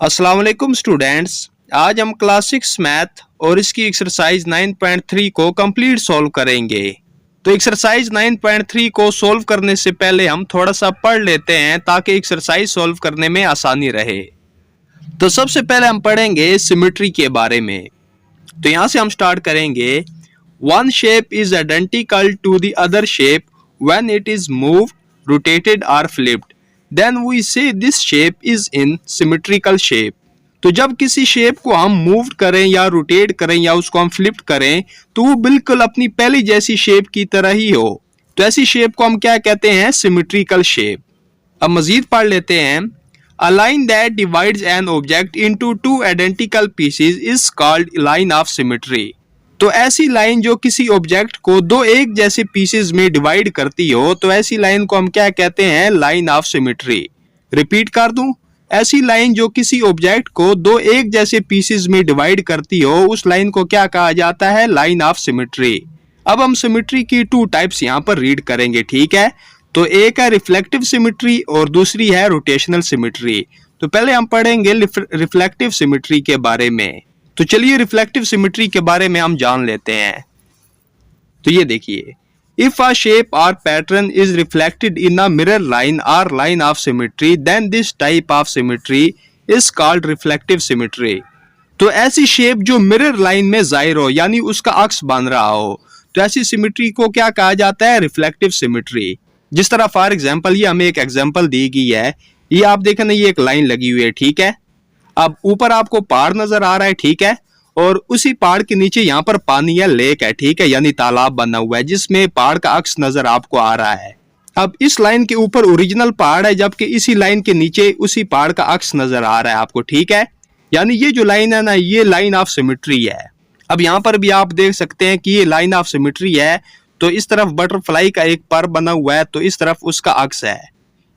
अस्सलाम वालेकुम स्टूडेंट्स। आज हम क्लास 6 मैथ और इसकी एक्सरसाइज 9.3 को कंप्लीट सॉल्व करेंगे। तो एक्सरसाइज 9.3 को सॉल्व करने से पहले हम थोड़ा सा पढ़ लेते हैं ताकि एक्सरसाइज सॉल्व करने में आसानी रहे। तो सबसे पहले हम पढ़ेंगे सिमेट्री के बारे में। तो यहाँ से हम स्टार्ट करेंगे। One shape is identical to the other shape when it is moved, rotated or flipped, then we say this shape is in symmetrical shape. तो जब किसी शेप को हम मूव करें या रोटेट करें या उसको हम फ्लिप करें तो वो बिल्कुल अपनी पहली जैसी शेप की तरह ही हो, तो ऐसी शेप को हम क्या कहते हैं? Symmetrical shape. अब मजीद पढ़ लेते हैं। A line that divides an object into two identical pieces is called line of symmetry। तो ऐसी लाइन जो किसी ऑब्जेक्ट को दो एक जैसे पीसेस में डिवाइड करती हो, तो ऐसी लाइन को हम क्या कहते हैं? Line of symmetry. रिपीट कर दूं, ऐसी लाइन जो किसी ऑब्जेक्ट को दो एक जैसे पीसेस में डिवाइड करती हो, उस लाइन को क्या कहा जाता है? Line of symmetry. अब हम सिमेट्री की टू टाइप्स यहाँ पर रीड करेंगे, ठीक है? तो एक है रिफ्लेक्टिव सिमेट्री और दूसरी है रोटेशनल सिमेट्री। तो पहले हम पढ़ेंगे रिफ्लेक्टिव सिमेट्री के बारे में। तो चलिए रिफ्लेक्टिव सिमेट्री के बारे में हम जान लेते हैं। तो ये देखिए, if a shape or pattern is reflected in a mirror line or line of symmetry, then this type of symmetry is called reflective symmetry. तो ऐसी शेप जो मिरर लाइन में जाहिर हो, यानी उसका अक्स बन रहा हो, तो ऐसी सिमेट्री को क्या कहा जाता है? Reflective symmetry. जिस तरह फॉर एग्जाम्पल ये हमें एक एग्जाम्पल दी गई है, ये आप देखें ना, ये एक लाइन लगी हुई है, ठीक है? अब ऊपर आपको पहाड़ नजर आ रहा है, ठीक है? और उसी पहाड़ के नीचे यहाँ पर पानी है, लेक है, ठीक है? यानी तालाब बना हुआ है जिसमें पहाड़ का अक्स नजर आपको आ रहा है। अब इस लाइन के ऊपर ओरिजिनल पहाड़ है, जबकि इसी लाइन के नीचे उसी पहाड़ का अक्स नजर आ रहा है आपको, ठीक है? यानी ये जो लाइन है ना, ये लाइन ऑफ सिमेट्री है। अब यहाँ पर भी आप देख सकते हैं कि ये लाइन ऑफ सिमेट्री है। तो इस तरफ बटरफ्लाई का एक पर बना हुआ है, तो इस तरफ उसका अक्स है,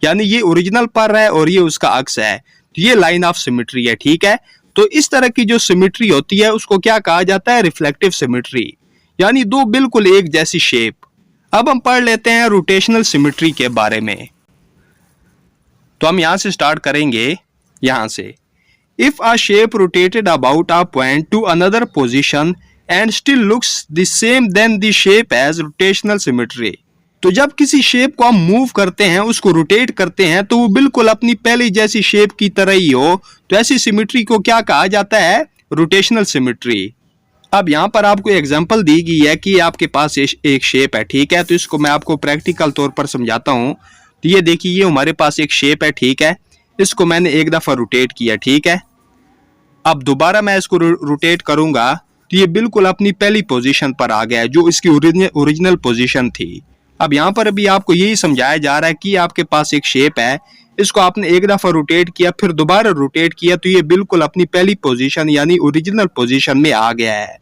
यानी ये ओरिजिनल पर है और ये उसका अक्स है। तो ये लाइन ऑफ सिमेट्री है, ठीक है? तो इस तरह की जो सिमेट्री होती है उसको क्या कहा जाता है? रिफ्लेक्टिव सिमेट्री, यानी दो बिल्कुल एक जैसी शेप। अब हम पढ़ लेते हैं रोटेशनल सिमेट्री के बारे में। तो हम यहां से स्टार्ट करेंगे। यहां से, if a shape rotated about a point to another position and still looks the same, then the shape has rotational symmetry. तो जब किसी शेप को हम मूव करते हैं, उसको रोटेट करते हैं, तो वो बिल्कुल अपनी पहली जैसी शेप की तरह ही हो, तो ऐसी सिमेट्री को क्या कहा जाता है? Rotational symmetry. अब यहाँ पर आपको एग्जांपल दी गई है कि आपके पास एक शेप है, ठीक है? तो इसको मैं आपको प्रैक्टिकल तौर पर समझाता हूँ। तो ये देखिए, ये हमारे पास एक शेप है, ठीक है? इसको मैंने एक दफा रोटेट किया, ठीक है? अब दोबारा मैं इसको रोटेट करूंगा तो ये बिल्कुल अपनी पहली पोजीशन पर आ गया है, जो इसकी ओरिजिनल पोजीशन थी। अब यहाँ पर भी आपको यही समझाया जा रहा है कि आपके पास एक शेप है, इसको आपने एक दफा रोटेट किया, फिर दोबारा रोटेट किया, तो ये बिल्कुल अपनी पहली पोजीशन यानी ओरिजिनल पोजीशन में आ गया है।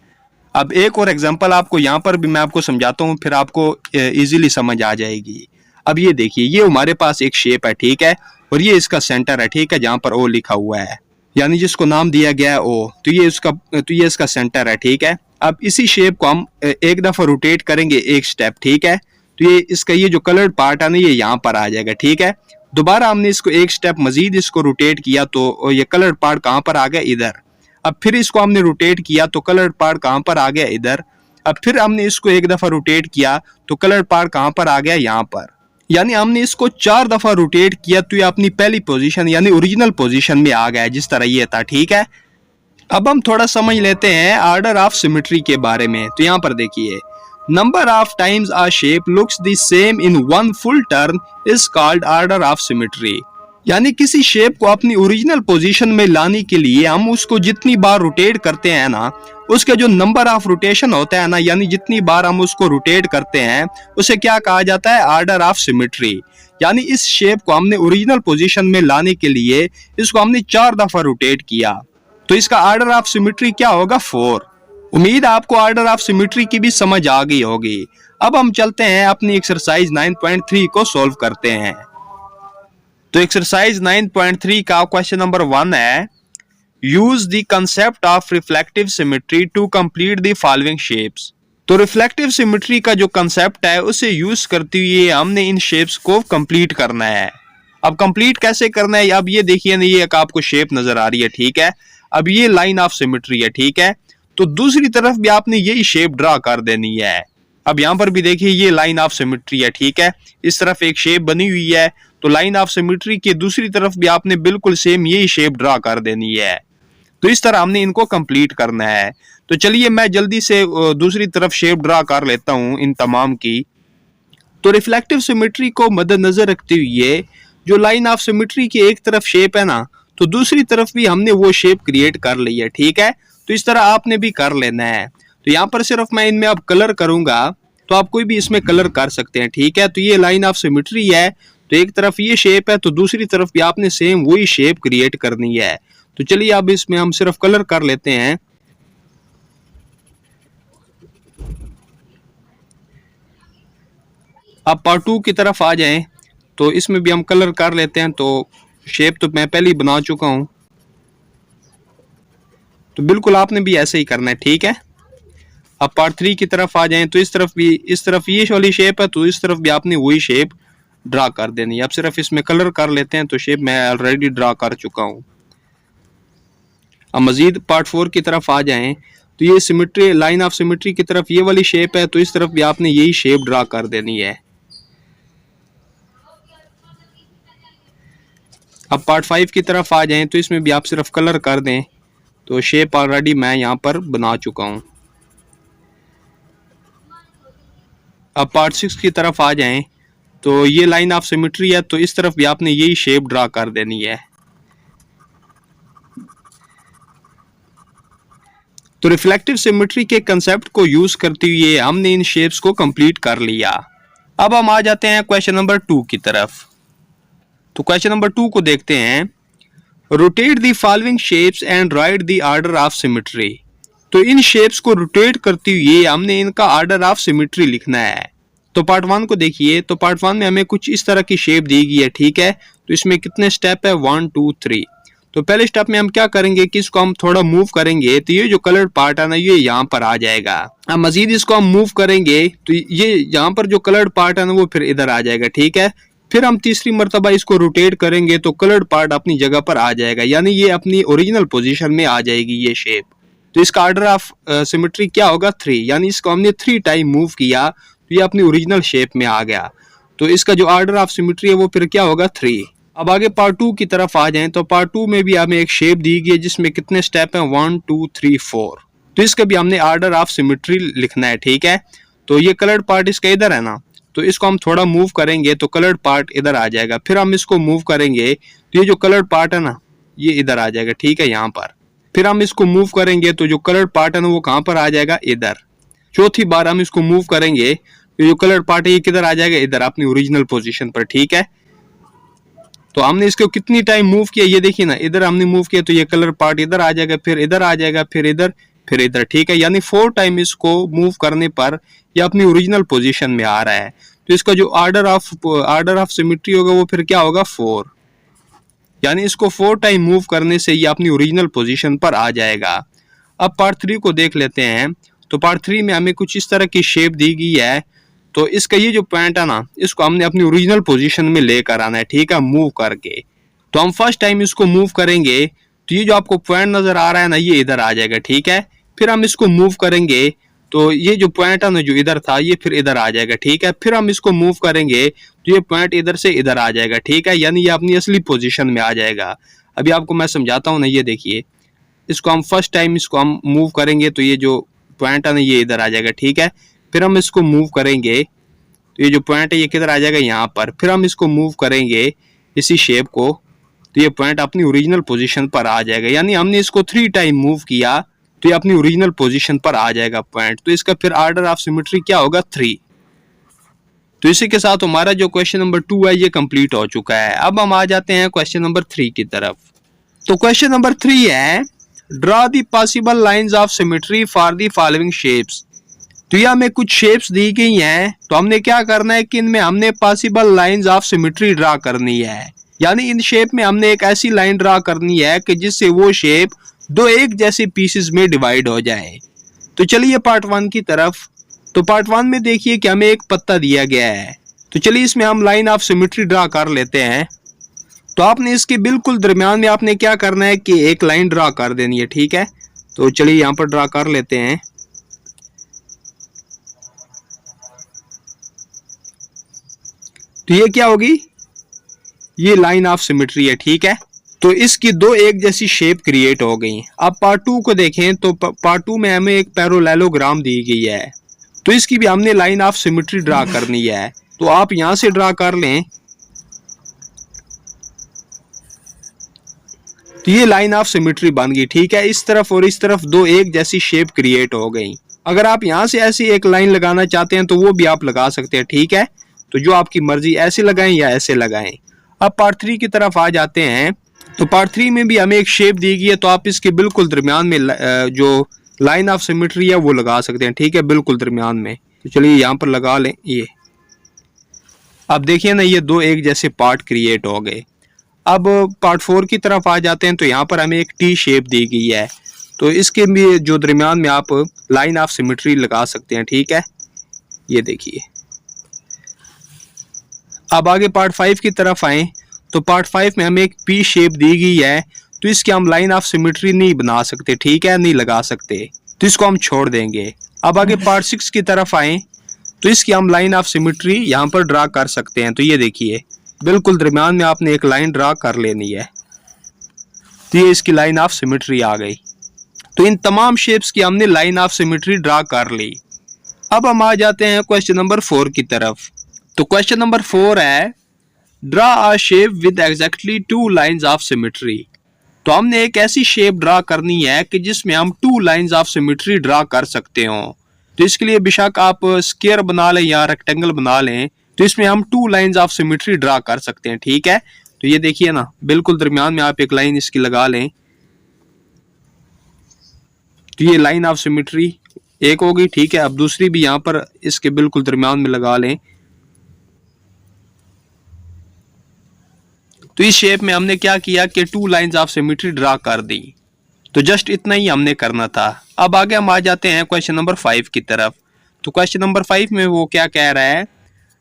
अब एक और एग्जांपल आपको यहाँ पर भी मैं आपको समझाता हूँ, फिर आपको इजीली समझ आ जाएगी। अब ये देखिए, ये हमारे पास एक शेप है, ठीक है? और ये इसका सेंटर है, ठीक है? जहाँ पर ओ लिखा हुआ है, यानी जिसको नाम दिया गया है ओ, तो ये इसका सेंटर है, ठीक है? अब इसी शेप को हम एक दफा रोटेट करेंगे एक स्टेप, ठीक है? तो ये इसका ये जो कलर्ड पार्ट है ना, ये यहाँ पर आ जाएगा, ठीक है? दोबारा हमने इसको एक स्टेप मजीद इसको रोटेट किया, तो ये कलर्ड पार्ट कहाँ पर आ गया? इधर। अब फिर इसको हमने रोटेट किया तो कलर्ड पार्ट कहाँ पर आ गया? इधर। अब फिर हमने इसको एक दफा रोटेट किया तो कलर्ड पार्ट कहाँ पर आ गया? यहाँ पर। यानी हमने इसको 4 दफा रोटेट किया तो ये अपनी पहली पोजीशन यानी ओरिजिनल पोजीशन में आ गया, जिस तरह ये था, ठीक है? अब हम थोड़ा समझ लेते हैं ऑर्डर ऑफ सिमेट्री के बारे में। तो यहाँ पर देखिए, number of times a shape looks the same in one full turn is called order of symmetry. यानी किसी शेप को अपनी ओरिजिनल पोजीशन में लाने के लिए हम उसको जितनी बार रोटेट करते हैं ना, उसका जो नंबर ऑफ रोटेशन होता है ना, यानी जितनी बार हम उसको रोटेट करते हैं, उसे क्या कहा जाता है? Order of symmetry. यानी इस शेप को हमने ओरिजिनल पोजीशन में लाने के लिए इसको हमने 4 दफा रोटेट किया, तो इसका ऑर्डर ऑफ सिमेट्री क्या होगा? 4। उम्मीद आपको ऑर्डर ऑफ सिमेट्री की भी समझ आ गई होगी। अब हम चलते हैं अपनी एक्सरसाइज 9.3 को सॉल्व करते हैं। तो एक्सरसाइज 9.3 का क्वेश्चन नंबर 1 है, use the concept of reflective symmetry to complete the following shapes. तो रिफ्लेक्टिव सिमेट्री का जो कंसेप्ट है उसे यूज करते हुए हमने इन शेप्स को कंप्लीट करना है। अब कंप्लीट कैसे करना है, अब ये देखिए ना, ये एक आपको शेप नजर आ रही है, ठीक है। अब ये लाइन ऑफ सिमेट्री है, ठीक है। तो दूसरी तरफ भी आपने यही शेप ड्रा कर देनी है। अब यहाँ पर भी देखिए ये लाइन ऑफ सिमेट्री है, ठीक है। इस तरफ एक शेप बनी हुई है, तो लाइन ऑफ सिमेट्री की दूसरी तरफ भी आपने बिल्कुल सेम यही शेप ड्रा कर देनी है। तो इस तरह हमने इनको कंप्लीट करना है। तो चलिए मैं जल्दी से दूसरी तरफ शेप ड्रा कर लेता हूं इन तमाम की। तो रिफ्लेक्टिव सिमेट्री को मद्देनजर रखते हुए जो लाइन ऑफ सिमेट्री की एक तरफ शेप है ना, तो दूसरी तरफ भी हमने वो शेप क्रिएट कर ली है, ठीक है। तो इस तरह आपने भी कर लेना है। तो यहाँ पर सिर्फ मैं इनमें अब कलर करूंगा, तो आप कोई भी इसमें कलर कर सकते हैं, ठीक है। तो ये लाइन ऑफ सिमेट्री है, तो एक तरफ ये शेप है, तो दूसरी तरफ भी आपने सेम वही शेप क्रिएट करनी है। तो चलिए अब इसमें हम सिर्फ कलर कर लेते हैं। अब पार्ट 2 की तरफ आ जाएं, तो इसमें भी हम कलर कर लेते हैं। तो शेप तो मैं पहले ही बना चुका हूं, तो बिल्कुल आपने भी ऐसे ही करना है, ठीक है। अब पार्ट 3 की तरफ आ जाएं, तो इस तरफ ये वाली शेप है, तो इस तरफ भी आपने वही शेप ड्रा कर देनी है। अब सिर्फ इसमें कलर कर लेते हैं, तो शेप मैं ऑलरेडी ड्रा कर चुका हूं। अब मजीद पार्ट 4 की तरफ आ जाएं, तो ये सिमेट्री लाइन ऑफ सिमेट्री की तरफ ये वाली शेप है, तो इस तरफ भी आपने यही शेप ड्रा कर देनी है। अब पार्ट 5 की तरफ आ जाएं, तो इसमें भी आप सिर्फ कलर कर दें, तो शेप ऑलरेडी मैं यहाँ पर बना चुका हूँ। अब पार्ट 6 की तरफ आ जाएं, तो ये लाइन ऑफ सिमेट्री है, तो इस तरफ भी आपने यही शेप ड्रा कर देनी है। तो रिफ्लेक्टिव सिमेट्री के कंसेप्ट को यूज करते हुए हमने इन शेप्स को कंप्लीट कर लिया। अब हम आ जाते हैं क्वेश्चन नंबर 2 की तरफ। तो क्वेश्चन नंबर 2 को देखते हैं। Rotate the following shapes and right the order of symmetry. तो इन शेप्स को रोटेट करते हुए हमने इनका ऑर्डर ऑफ सिमेट्री लिखना है। तो पार्ट 1 को देखिए। तो पार्ट 1 में हमें कुछ इस तरह की शेप दी गई है, ठीक है। तो इसमें कितने स्टेप है, 1 2 3। तो पहले स्टेप में हम क्या करेंगे कि इसको हम थोड़ा मूव करेंगे, तो ये जो कलर्ड पार्ट है ना, ये यहाँ पर आ जाएगा। अब मजीद इसको हम मूव करेंगे, तो ये यहाँ पर जो कलर्ड पार्ट है ना, वो फिर इधर आ जाएगा, ठीक है। फिर हम तीसरी मर्तबा इसको रोटेट करेंगे, तो कलर्ड पार्ट अपनी जगह पर आ जाएगा, यानी ये अपनी ओरिजिनल पोजीशन में आ जाएगी ये शेप। तो इसका ऑर्डर ऑफ सिमेट्री क्या होगा, 3, यानी इसको हमने 3 टाइम मूव किया, तो ये अपनी ओरिजिनल शेप में आ गया। तो इसका जो ऑर्डर ऑफ सिमेट्री है वो फिर क्या होगा, 3। अब आगे पार्ट 2 की तरफ आ जाएं, तो पार्ट 2 में भी हमें एक शेप दी गई है जिसमें कितने स्टेप हैं, 1 2 3 4। तो इसका भी हमने ऑर्डर ऑफ सिमेट्री लिखना है, ठीक है। तो ये कलर्ड पार्ट इसका इधर है ना, तो इसको हम थोड़ा मूव करेंगे तो कलर्ड पार्ट इधर आ जाएगा। फिर हम इसको मूव करेंगे, तो ये जो कलर्ड पार्ट है ना, ये इधर आ जाएगा, ठीक है, यहाँ पर। फिर हम इसको मूव करेंगे, तो जो कलर्ड पार्ट है ना, वो कहाँ पर आ जाएगा, इधर। चौथी बार हम इसको मूव करेंगे, तो जो कलर्ड पार्ट है ये किधर आ जाएगा, इधर, अपनी ओरिजिनल पोजीशन पर, ठीक है। तो हमने इसको कितनी टाइम मूव किया, ये देखिए ना, इधर हमने मूव किया, तो ये कलर पार्ट इधर आ जाएगा, फिर इधर आ जाएगा, फिर इधर, फिर इधर, ठीक है। यानी 4 टाइम इसको मूव करने पर ये अपनी ओरिजिनल पोजीशन में आ रहा है। तो इसका जो ऑर्डर ऑफ सिमेट्री होगा वो फिर क्या होगा, 4। यानी इसको 4 टाइम मूव करने से ये अपनी ओरिजिनल पोजीशन पर आ जाएगा। अब पार्ट 3 को देख लेते हैं। तो पार्ट 3 में हमें कुछ इस तरह की शेप दी गई है। तो इसका ये जो पॉइंट है ना, इसको हमने अपनी ओरिजिनल पोजीशन में लेकर आना है, ठीक है, मूव करके। तो हम फर्स्ट टाइम इसको मूव करेंगे, तो ये जो आपको पॉइंट नजर आ रहा है ना, ये इधर आ जाएगा, ठीक है। फिर हम इसको मूव करेंगे, तो ये जो पॉइंट है ना, जो इधर था, ये फिर इधर आ जाएगा, ठीक है। फिर हम इसको मूव करेंगे, तो ये पॉइंट इधर से इधर आ जाएगा, ठीक है, यानी ये अपनी असली पोजीशन में आ जाएगा। अभी आपको मैं समझाता हूँ ना, ये देखिए, इसको हम फर्स्ट टाइम इसको हम मूव करेंगे, तो ये जो पॉइंट है ना, ये इधर आ जाएगा, ठीक है। फिर हम इसको मूव करेंगे, तो ये जो पॉइंट है ये किधर आ जाएगा, यहाँ पर। फिर हम इसको मूव करेंगे इसी शेप को, तो ये पॉइंट अपनी ओरिजिनल पोजीशन पर आ जाएगा। यानी हमने इसको 3 टाइम मूव किया, तो ये अपनी ओरिजिनल पोजीशन पर आ जाएगा पॉइंट। तो इसका फिर ऑर्डर ऑफ सिमेट्री क्या होगा, 3। तो इसी के साथ हमारा जो क्वेश्चन नंबर 2 है ये कंप्लीट हो चुका है। अब हम आ जाते हैं क्वेश्चन नंबर 3 की तरफ। तो क्वेश्चन नंबर 3 है, draw the possible lines of symmetry for the following shapes. तो ये हमें कुछ शेप्स दी गई हैं, तो हमने क्या करना है कि इनमें हमने possible lines of symmetry draw करनी है। यानी इन शेप में हमने एक ऐसी लाइन ड्रा करनी है कि जिससे वो शेप 2 एक जैसे पीसेस में डिवाइड हो जाए। तो चलिए पार्ट 1 की तरफ। तो पार्ट 1 में देखिए कि हमें एक पत्ता दिया गया है, तो चलिए इसमें हम लाइन ऑफ सिमेट्री ड्रा कर लेते हैं। तो आपने इसके बिल्कुल दरमियान में आपने क्या करना है कि एक लाइन ड्रा कर देनी है, ठीक है। तो चलिए यहाँ पर ड्रा कर लेते हैं। तो ये क्या होगी, ये लाइन ऑफ सिमेट्री है, ठीक है। तो इसकी दो एक जैसी शेप क्रिएट हो गई। अब पार्ट 2 को देखें तो पार्ट 2 में हमें एक पैरेललोग्राम दी गई है, तो इसकी भी हमने लाइन ऑफ सिमेट्री ड्रा करनी है। तो आप यहां से ड्रा कर लें। तो ये लाइन ऑफ सिमेट्री बन गई, ठीक है। इस तरफ और इस तरफ दो एक जैसी शेप क्रिएट हो गई। अगर आप यहां से ऐसी एक लाइन लगाना चाहते हैं तो वो भी आप लगा सकते हैं, ठीक है। तो जो आपकी मर्जी, ऐसे लगाएं या ऐसे लगाएं। अब पार्ट 3 की तरफ आ जाते हैं। तो पार्ट 3 में भी हमें एक शेप दी गई है, तो आप इसके बिल्कुल दरमियान में जो लाइन ऑफ सिमेट्री है वो लगा सकते हैं, ठीक है, बिल्कुल दरमियान में। तो चलिए यहाँ पर लगा लें। ये अब देखिए ना, ये दो एक जैसे पार्ट क्रिएट हो गए। अब पार्ट 4 की तरफ आ जाते हैं। तो यहाँ पर हमें एक टी शेप दी गई है, तो इसके भी जो दरमियान में आप लाइन ऑफ सिमेट्री लगा सकते हैं, ठीक है। ये देखिए। अब आगे पार्ट 5 की तरफ आए। तो पार्ट 5 में हमें एक पी शेप दी गई है, तो इसकी हम लाइन ऑफ सिमेट्री नहीं बना सकते, ठीक है, नहीं लगा सकते, तो इसको हम छोड़ देंगे। अब आगे पार्ट 6 की तरफ आए। तो इसकी हम लाइन ऑफ सिमेट्री यहाँ पर ड्रा कर सकते हैं। तो ये देखिए, बिल्कुल दरमियान में आपने एक लाइन ड्रा कर लेनी है। तो ये इसकी लाइन ऑफ सिमेट्री आ गई। तो इन तमाम शेप्स की हमने लाइन ऑफ सिमेट्री ड्रा कर ली। अब हम आ जाते हैं क्वेश्चन नंबर 4 की तरफ। तो क्वेश्चन नंबर 4 है, draw a shape with exactly 2 lines of symmetry. तो हमने एक ऐसी शेप ड्रा करनी है कि जिसमें हम 2 लाइंस ऑफ सिमेट्री ड्रा कर सकते हो। तो इसके लिए बेशक आप स्क्वायर बना लें या रेक्टेंगल बना लें, तो इसमें हम 2 लाइंस ऑफ सिमेट्री ड्रा कर सकते हैं, ठीक है। तो ये देखिए ना, बिल्कुल दरमियान में आप एक लाइन इसकी लगा लें। तो ये लाइन ऑफ सिमेट्री एक होगी, ठीक है। अब दूसरी भी यहाँ पर इसके बिल्कुल दरमियान में लगा लें। तो इस शेप में हमने क्या किया कि 2 लाइंस ऑफ सिमेट्री ड्रा कर दी। तो जस्ट इतना ही हमने करना था। अब आगे हम आ जाते हैं क्वेश्चन नंबर 5 की तरफ। तो क्वेश्चन नंबर 5 में वो क्या कह रहा है,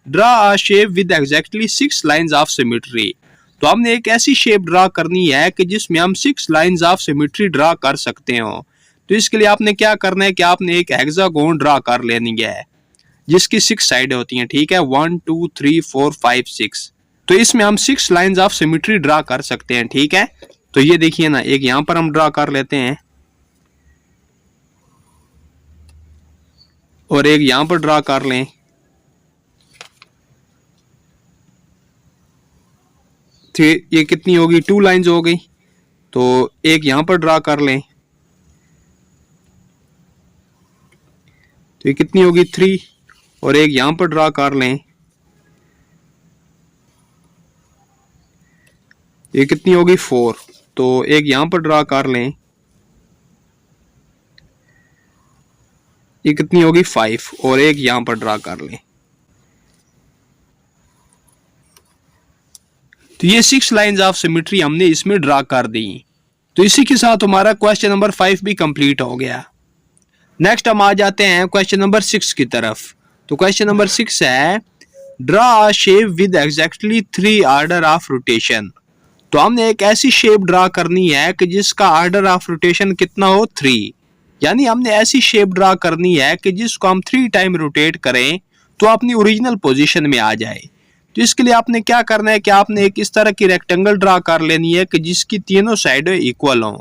draw a shape with exactly 6 lines of symmetry. तो हमने एक ऐसी शेप ड्रा करनी है कि जिसमें हम 6 लाइंस ऑफ सिमेट्री ड्रा कर सकते हो। तो इसके लिए आपने क्या करना है कि आपने एक हेक्सागोन ड्रा कर लेनी है जिसकी 6 साइडें होती हैं, ठीक है, 1 2 3 4 5 6। तो इसमें हम 6 लाइंस ऑफ सिमेट्री ड्रा कर सकते हैं, ठीक है। तो ये देखिए ना, एक यहां पर हम ड्रा कर लेते हैं और एक यहां पर ड्रा कर लें। तो ये कितनी होगी, 2 लाइंस हो गई। तो एक यहां पर ड्रा कर लें। तो ये कितनी होगी, 3। और एक यहां पर ड्रा कर लें। ये कितनी होगी, 4। तो एक यहां पर ड्रा कर लें। ये कितनी होगी, 5। और एक यहां पर ड्रा कर लें। तो ये 6 लाइंस ऑफ सिमेट्री हमने इसमें ड्रा कर दी। तो इसी के साथ हमारा क्वेश्चन नंबर 5 भी कंप्लीट हो गया। नेक्स्ट हम आ जाते हैं क्वेश्चन नंबर 6 की तरफ। तो क्वेश्चन नंबर 6 है, draw a shape with exactly 3 order of rotation. तो हमने एक ऐसी शेप ड्रा करनी है कि जिसका ऑर्डर ऑफ रोटेशन कितना हो, 3। यानी हमने ऐसी शेप ड्रा करनी है कि जिसको हम 3 टाइम रोटेट करें तो अपनी ओरिजिनल पोजीशन में आ जाए। तो इसके लिए आपने क्या करना है कि आपने एक इस तरह की रेक्टेंगल ड्रा कर लेनी है कि जिसकी तीनों साइडें इक्वल हों।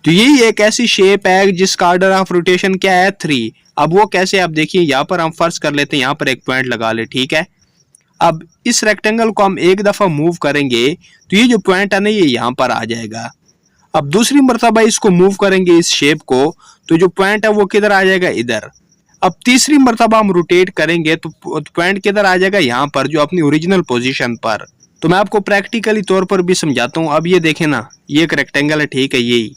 तो यही एक ऐसी शेप है जिसका ऑर्डर ऑफ रोटेशन क्या है, 3। अब वो कैसे, आप देखिए यहाँ पर हम फर्ज कर लेते हैं, यहाँ पर एक पॉइंट लगा ले, ठीक है। अब इस रेक्टेंगल को हम एक दफा मूव करेंगे तो ये जो पॉइंट है ना, ये यहाँ पर आ जाएगा। अब दूसरी मर्तबा इसको मूव करेंगे इस शेप को, तो जो पॉइंट है वो किधर आ जाएगा, इधर। अब तीसरी मर्तबा हम रोटेट करेंगे तो पॉइंट किधर आ जाएगा, यहाँ पर, जो अपनी ओरिजिनल पोजीशन पर। तो मैं आपको प्रैक्टिकली तौर पर भी समझाता हूँ। अब ये देखें ना, ये एक रेक्टेंगल है, ठीक है, यही।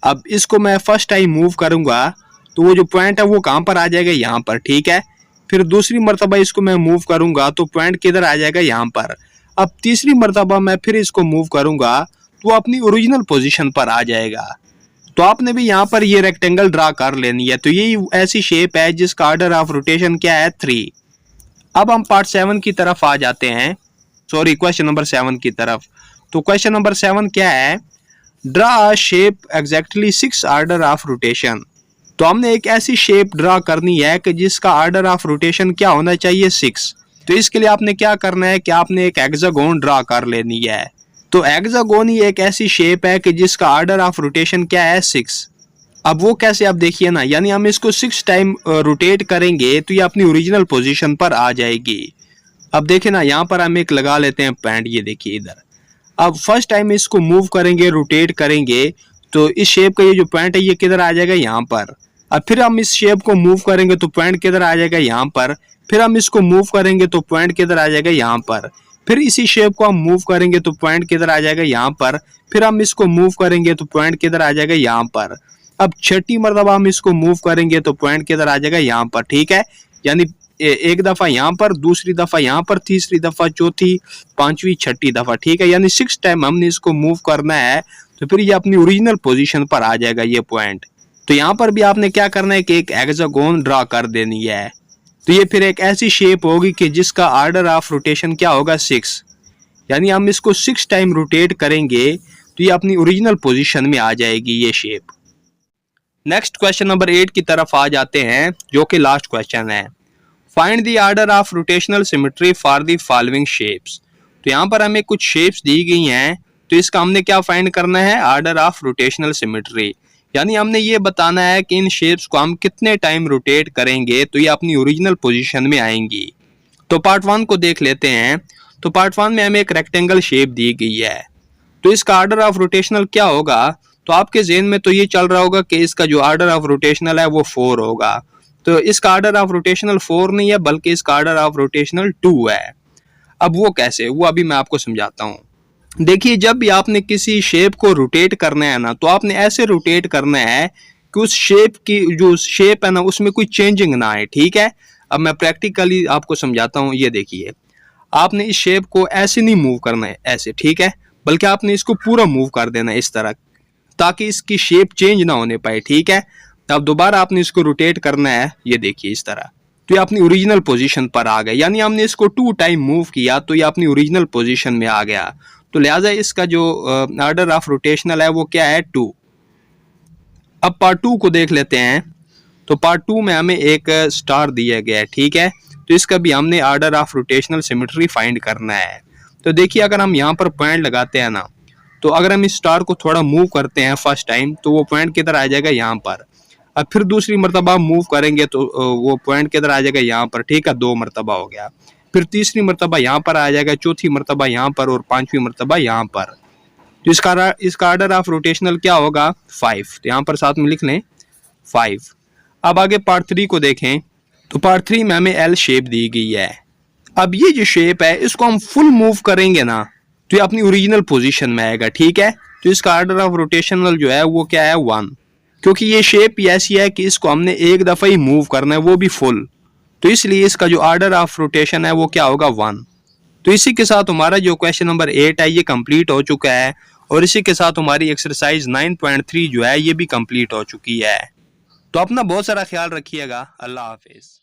अब इसको मैं फर्स्ट टाइम मूव करूंगा तो वो जो पॉइंट है वो कहाँ पर आ जाएगा, यहाँ पर, ठीक है। फिर दूसरी मर्तबा इसको मैं मूव करूंगा तो पॉइंट किधर आ जाएगा, यहाँ पर। अब तीसरी मर्तबा मैं फिर इसको मूव करूंगा तो वो अपनी ओरिजिनल पोजीशन पर आ जाएगा। तो आपने भी यहाँ पर ये रेक्टेंगल ड्रा कर लेनी है। तो यही ऐसी शेप है जिसका ऑर्डर ऑफ रोटेशन क्या है, 3। अब हम पार्ट 7 की तरफ आ जाते हैं, सॉरी क्वेश्चन नंबर 7 की तरफ। तो क्वेश्चन नंबर 7 क्या है, draw a shape exactly 6 order of rotation. तो हमने एक ऐसी शेप ड्रा करनी है कि जिसका ऑर्डर ऑफ रोटेशन क्या होना चाहिए 6। तो इसके लिए आपने क्या करना है कि आपने एक हेक्सागोन ड्रा कर लेनी है। तो हेक्सागोन ही एक ऐसी शेप है कि जिसका ऑर्डर ऑफ रोटेशन क्या है 6। अब वो कैसे, आप देखिए ना, यानी हम इसको 6 टाइम रोटेट करेंगे तो ये अपनी ओरिजिनल पोजीशन पर आ जाएगी। अब देखिए ना, यहाँ पर हम एक लगा लेते हैं पॉइंट, ये देखिए इधर। अब फर्स्ट टाइम इसको मूव करेंगे, रोटेट करेंगे, तो इस शेप का ये जो पॉइंट है ये किधर आ जाएगा, यहाँ पर। अब फिर हम इस शेप को मूव करेंगे तो पॉइंट किधर आ जाएगा, यहाँ पर। फिर हम इसको मूव करेंगे तो पॉइंट किधर आ जाएगा, यहाँ पर। फिर इसी शेप को हम मूव करेंगे तो पॉइंट किधर आ जाएगा, यहाँ पर। फिर हम इसको मूव करेंगे तो पॉइंट किधर आ जाएगा, यहाँ पर। अब छठी मर्तबा हम इसको मूव करेंगे तो पॉइंट किधर आ जाएगा, यहाँ पर। ठीक है, यानी एक दफा यहाँ पर, दूसरी दफा यहाँ पर, तीसरी दफा, चौथी, पांचवी, छठी दफा। ठीक है, यानी 6 टाइम हमने इसको मूव करना है तो फिर ये अपनी ओरिजिनल पोजीशन पर आ जाएगा ये पॉइंट। तो यहाँ पर भी आपने क्या करना है कि एक हेक्सागोन ड्रा कर देनी है। तो ये फिर एक ऐसी शेप होगी कि जिसका ऑर्डर ऑफ रोटेशन क्या होगा 6, यानी हम इसको 6 टाइम रोटेट करेंगे तो ये अपनी ओरिजिनल पोजीशन में आ जाएगी ये शेप। नेक्स्ट क्वेश्चन नंबर 8 की तरफ आ जाते हैं, जो कि लास्ट क्वेश्चन है। Find the order of rotational symmetry for the following shapes. तो यहाँ पर हमें कुछ शेप्स दी गई हैं, तो इसका हमने क्या फाइंड करना है, ऑर्डर ऑफ रोटेशनल सिमेट्री। यानी हमने ये बताना है कि इन शेप्स को हम कितने टाइम रोटेट करेंगे तो ये अपनी ओरिजिनल पोजीशन में आएंगी। तो पार्ट 1 को देख लेते हैं। तो पार्ट 1 में हमें एक रेक्टेंगल शेप दी गई है, तो इसका ऑर्डर ऑफ रोटेशनल क्या होगा। तो आपके ज़हन में तो ये चल रहा होगा कि इसका जो ऑर्डर ऑफ रोटेशनल है वो 4 होगा। तो इसका ऑर्डर ऑफ रोटेशनल 4 नहीं है, बल्कि इसका ऑर्डर ऑफ रोटेशनल 2 है। अब वो कैसे, वो अभी मैं आपको समझाता हूँ। देखिए, जब भी आपने किसी शेप को रोटेट करना है ना, तो आपने ऐसे रोटेट करना है कि उस शेप की जो शेप है ना उसमें कोई चेंजिंग ना आए। ठीक है, अब मैं प्रैक्टिकली आपको समझाता हूँ। ये देखिए, आपने इस शेप को ऐसे नहीं मूव करना है ऐसे, ठीक है, बल्कि आपने इसको पूरा मूव कर देना है इस तरह, ताकि इसकी शेप चेंज ना होने पाए। ठीक है, अब दोबारा आपने इसको रोटेट करना है, ये देखिए इस तरह, तो ये अपनी ओरिजिनल पोजीशन पर आ गया। यानी हमने इसको 2 टाइम मूव किया तो ये अपनी ओरिजिनल पोजीशन में आ गया। तो लिहाजा इसका जो ऑर्डर ऑफ रोटेशनल है वो क्या है, 2। अब पार्ट 2 को देख लेते हैं। तो पार्ट 2 में हमें एक स्टार दिया गया है। ठीक है, तो इसका भी हमने order of rotational symmetry find करना है। तो देखिए, अगर हम यहाँ पर पॉइंट लगाते हैं ना, तो अगर हम इस स्टार को थोड़ा मूव करते हैं फर्स्ट टाइम तो वो पॉइंट किधर आ जाएगा, यहाँ पर। अब फिर दूसरी मरतबा मूव करेंगे तो वो पॉइंट किधर आ जाएगा, यहाँ पर। ठीक है, 2 मरतबा हो गया। फिर तीसरी मरतबा यहाँ पर आ जाएगा, चौथी मरतबा यहाँ पर, और 5वीं मरतबा यहाँ पर। तो इसका ऑर्डर ऑफ रोटेशनल क्या होगा, 5। तो यहाँ पर साथ में लिख लें 5। अब आगे पार्ट 3 को देखें। तो पार्ट 3 में हमें एल शेप दी गई है। अब ये जो शेप है इसको हम फुल मूव करेंगे ना तो ये अपनी ओरिजिनल पोजीशन में आएगा। ठीक है, तो इसका ऑर्डर ऑफ रोटेशनल जो है वो क्या है, 1, क्योंकि ये शेप ही ऐसी है कि इसको हमने एक दफा ही मूव करना है, वो भी फुल। तो इसलिए इसका जो ऑर्डर ऑफ रोटेशन है वो क्या होगा, 1। तो इसी के साथ हमारा जो क्वेश्चन नंबर 8 है ये कंप्लीट हो चुका है, और इसी के साथ हमारी एक्सरसाइज 9.3 जो है ये भी कंप्लीट हो चुकी है। तो अपना बहुत सारा ख्याल रखिएगा। अल्लाह हाफिज।